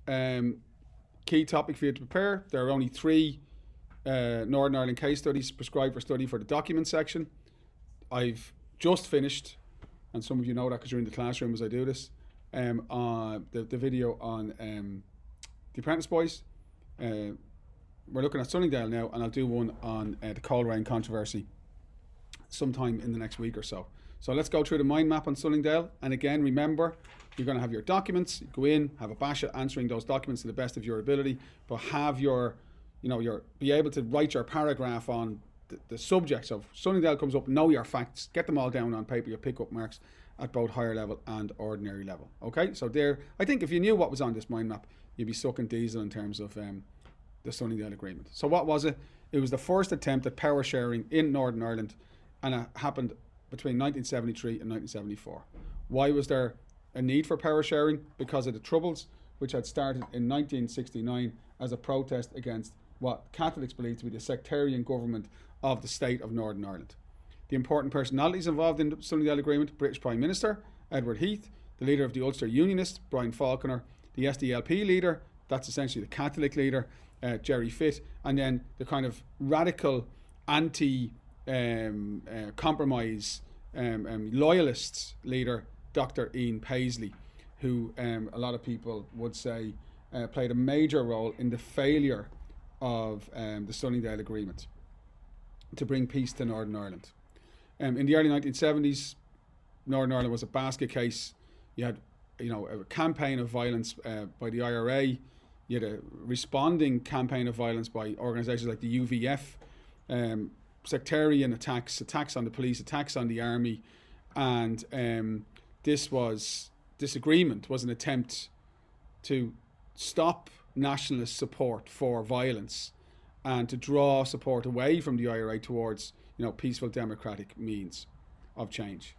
Key topic for you to prepare. There are only 3 Northern Ireland case studies prescribed for study for the document section. I've just finished, and some of you know that because you're in the classroom as I do this, the video on the Apprentice Boys. We're looking at Sunningdale now, and I'll do one on the Coleraine controversy sometime in the next week or so. So let's go through the mind map on Sunningdale. And again, remember, you're going to have your documents. You go in, have a bash at answering those documents to the best of your ability, but have be able to write your paragraph on the subject. So if Sunningdale comes up, know your facts, get them all down on paper. You pick up marks at both higher level and ordinary level. Okay, so there, I think if you knew what was on this mind map, you'd be sucking diesel in terms of the Sunningdale Agreement. So what was it? It was the first attempt at power sharing in Northern Ireland, and it happened between 1973 and 1974. Why was there a need for power sharing? Because of the Troubles, which had started in 1969 as a protest against what Catholics believed to be the sectarian government of the state of Northern Ireland. The important personalities involved in the Sunningdale Agreement: British Prime Minister Edward Heath, the leader of the Ulster Unionists, Brian Falconer, the SDLP leader, that's essentially the Catholic leader, Jerry Fitt, and then the kind of radical anti-compromise loyalist leader, Dr. Ian Paisley, who a lot of people would say played a major role in the failure of the Sunningdale Agreement to bring peace to Northern Ireland. In the early 1970s, Northern Ireland was a basket case. You had a campaign of violence by the IRA. You had a responding campaign of violence by organisations like the UVF, sectarian attacks on the police, attacks on the army, and this agreement was an attempt to stop nationalist support for violence and to draw support away from the IRA towards peaceful democratic means of change.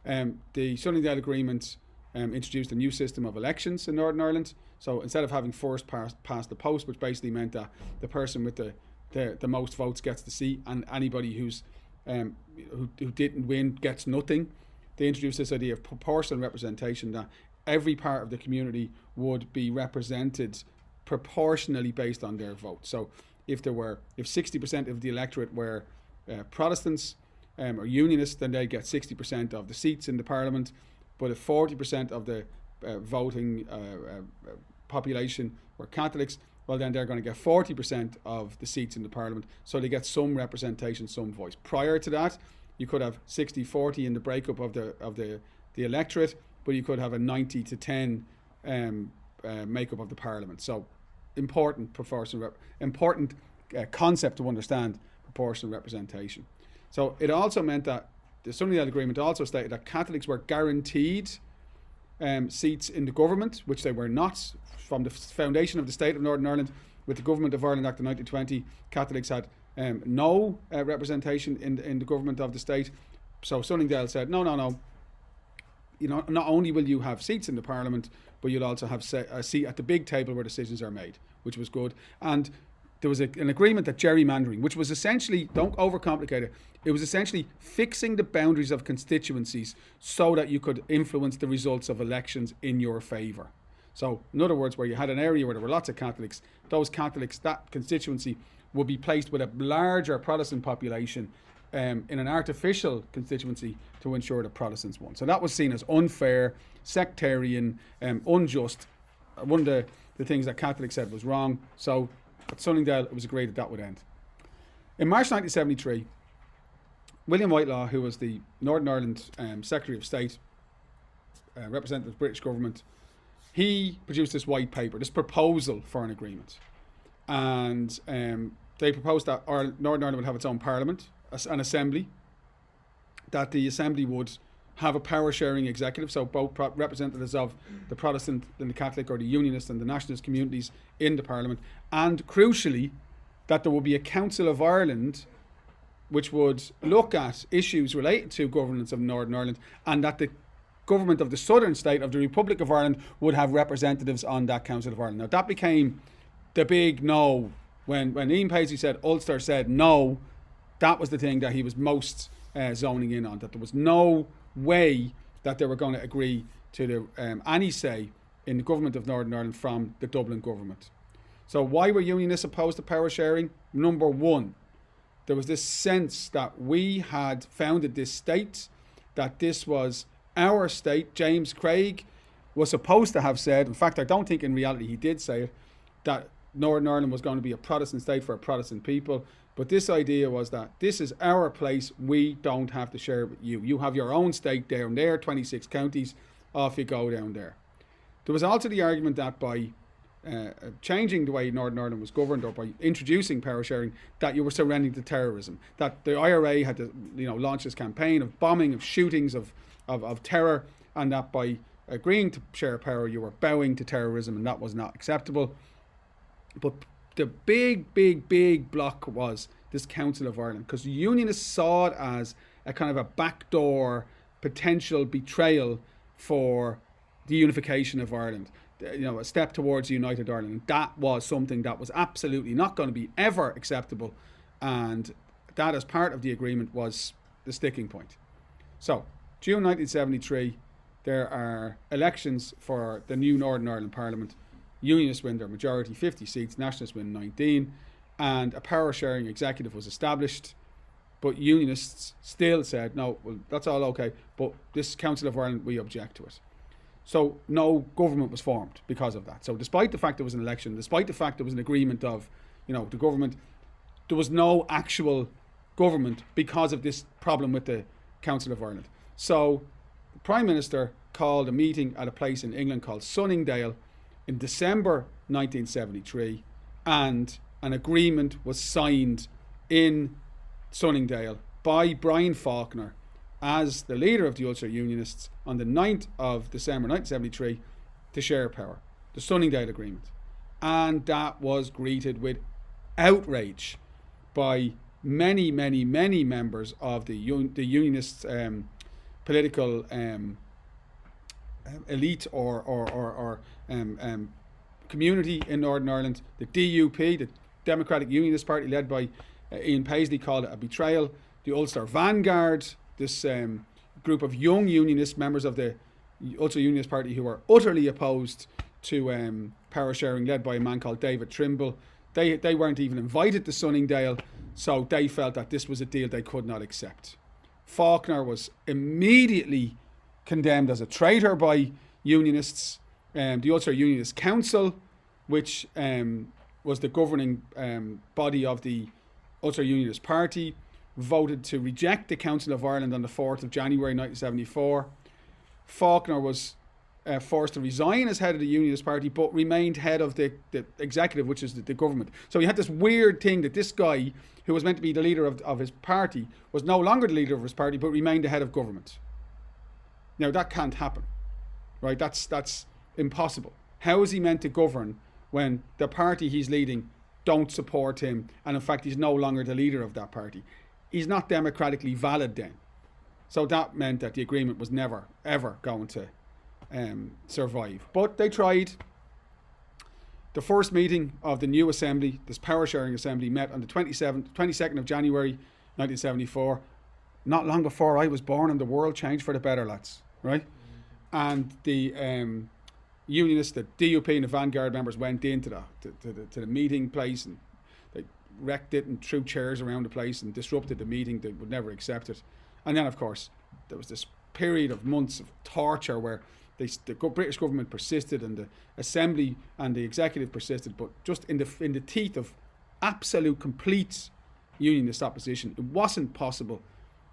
The Sunningdale Agreement introduced a new system of elections in Northern Ireland. So instead of having first past the post, which basically meant that the person with the most votes gets the seat, and anybody who didn't win gets nothing, they introduced this idea of proportional representation, that every part of the community would be represented proportionally based on their vote. So if 60% of the electorate were Protestants or Unionists, then they'd get 60% of the seats in the Parliament. But if 40% of the voting population were Catholics, well, then they're going to get 40% of the seats in the Parliament. So they get some representation, some voice. Prior to that, you could have 60-40 in the breakup of the electorate, but you could have a 90-10 makeup of the Parliament. So important concept to understand, proportional representation. So it also meant that the Sunningdale Agreement also stated that Catholics were guaranteed seats in the government, which they were not. From the foundation of the state of Northern Ireland, with the Government of Ireland Act of 1920, Catholics had no representation in the government of the state. So Sunningdale said, no. Not only will you have seats in the Parliament, but you'll also have a seat at the big table where decisions are made, which was good. And there was an agreement that gerrymandering, which was essentially, don't overcomplicate it, it was essentially fixing the boundaries of constituencies so that you could influence the results of elections in your favour. So, in other words, where you had an area where there were lots of Catholics, those Catholics, that constituency would be placed with a larger Protestant population in an artificial constituency to ensure that Protestants won. So that was seen as unfair, sectarian, unjust. One of the things that Catholics said was wrong. So at Sunningdale, it was agreed that would end. In March 1973, William Whitelaw, who was the Northern Ireland Secretary of State, representing the British government, he produced this white paper, this proposal for an agreement. And they proposed that Northern Ireland would have its own parliament, an assembly, that the assembly would have a power-sharing executive, so both representatives of the Protestant and the Catholic, or the Unionist and the Nationalist communities in the parliament, and crucially, that there would be a Council of Ireland which would look at issues related to governance of Northern Ireland, and that the government of the southern state of the Republic of Ireland would have representatives on that Council of Ireland. Now that became the big no. When Ian Paisley said, Ulster said no, that was the thing that he was most zoning in on, that there was no way that they were going to agree to any say in the government of Northern Ireland from the Dublin government. So why were unionists opposed to power sharing? Number one, there was this sense that we had founded this state, that this was our state. James Craig was supposed to have said, in fact, I don't think in reality he did say it, that Northern Ireland was going to be a Protestant state for a Protestant people. But this idea was that this is our place, we don't have to share it with you. You have your own state down there, 26 counties, off you go down there. There was also the argument that by changing the way Northern Ireland was governed, or by introducing power sharing, that you were surrendering to terrorism. That the IRA had to, launch this campaign of bombing, of shootings, of terror, and that by agreeing to share power, you were bowing to terrorism, and that was not acceptable. But the big block was this Council of Ireland, because the Unionists saw it as a kind of a backdoor potential betrayal for the unification of Ireland. A step towards united Ireland. And that was something that was absolutely not going to be ever acceptable, and that, as part of the agreement, was the sticking point. So, June 1973, there are elections for the new Northern Ireland Parliament. Unionists win their majority, 50 seats, Nationalists win 19, and a power sharing executive was established. But Unionists still said, no, well, that's all okay, but this Council of Ireland, we object to it. So no government was formed because of that. So despite the fact there was an election, despite the fact there was an agreement of, the government, there was no actual government because of this problem with the Council of Ireland. So the Prime Minister called a meeting at a place in England called Sunningdale in December 1973, and an agreement was signed in Sunningdale by Brian Faulkner as the leader of the Ulster Unionists on the 9th of December 1973 to share power, the Sunningdale Agreement. And that was greeted with outrage by many members of the Unionists political elite or community in Northern Ireland. The DUP, the Democratic Unionist Party, led by Ian Paisley, called it a betrayal. The Ulster Vanguard, this group of young unionists, members of the Ulster Unionist Party, who were utterly opposed to power sharing, led by a man called David Trimble. They weren't even invited to Sunningdale, so they felt that this was a deal they could not accept. Faulkner was immediately condemned as a traitor by Unionists. The Ulster Unionist Council, which was the governing body of the Ulster Unionist Party, voted to reject the Council of Ireland on the 4th of January 1974. Faulkner was forced to resign as head of the Unionist Party, but remained head of the executive, which is the government. So you had this weird thing that this guy, who was meant to be the leader of his party, was no longer the leader of his party, but remained the head of government. Now, that can't happen, right? That's impossible. How is he meant to govern when the party he's leading don't support him, and in fact he's no longer the leader of that party? He's not democratically valid then. So that meant that the agreement was never, ever going to survive. But they tried. The first meeting of the new assembly, this power sharing assembly, met on the 22nd of January 1974. Not long before I was born, and the world changed for the better, lads, right? And the Unionists, the DUP and the Vanguard members went into the meeting place, and they wrecked it and threw chairs around the place and disrupted the meeting. They would never accept it. And then, of course, there was this period of months of torture where the British government persisted, and the Assembly and the Executive persisted, but just in the teeth of absolute, complete Unionist opposition, it wasn't possible.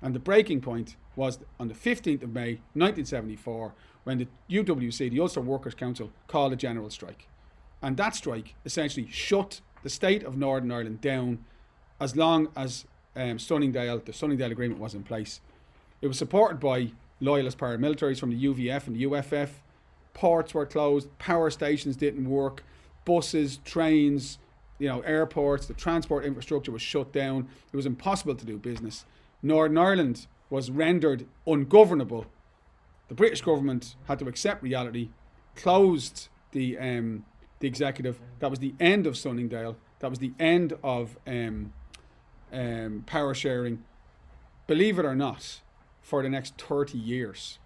And the breaking point was on the 15th of May 1974, when the UWC, the Ulster Workers' Council, called a general strike. And that strike essentially shut the state of Northern Ireland down as long as the Sunningdale Agreement was in place. It was supported by loyalist paramilitaries from the UVF and the UFF. Ports were closed, power stations didn't work, buses, trains, airports, the transport infrastructure was shut down. It was impossible to do business. Northern Ireland was rendered ungovernable. The British government had to accept reality, closed the executive. That was the end of Sunningdale. That was the end of power sharing. Believe it or not, for the next 30 years.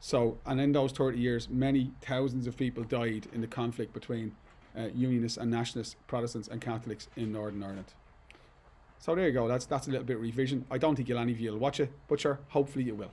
So, and in those 30 years, many thousands of people died in the conflict between Unionists and Nationalists, Protestants and Catholics in Northern Ireland. So there you go. That's a little bit of revision. I don't think any of you will watch it, but sure, hopefully you will.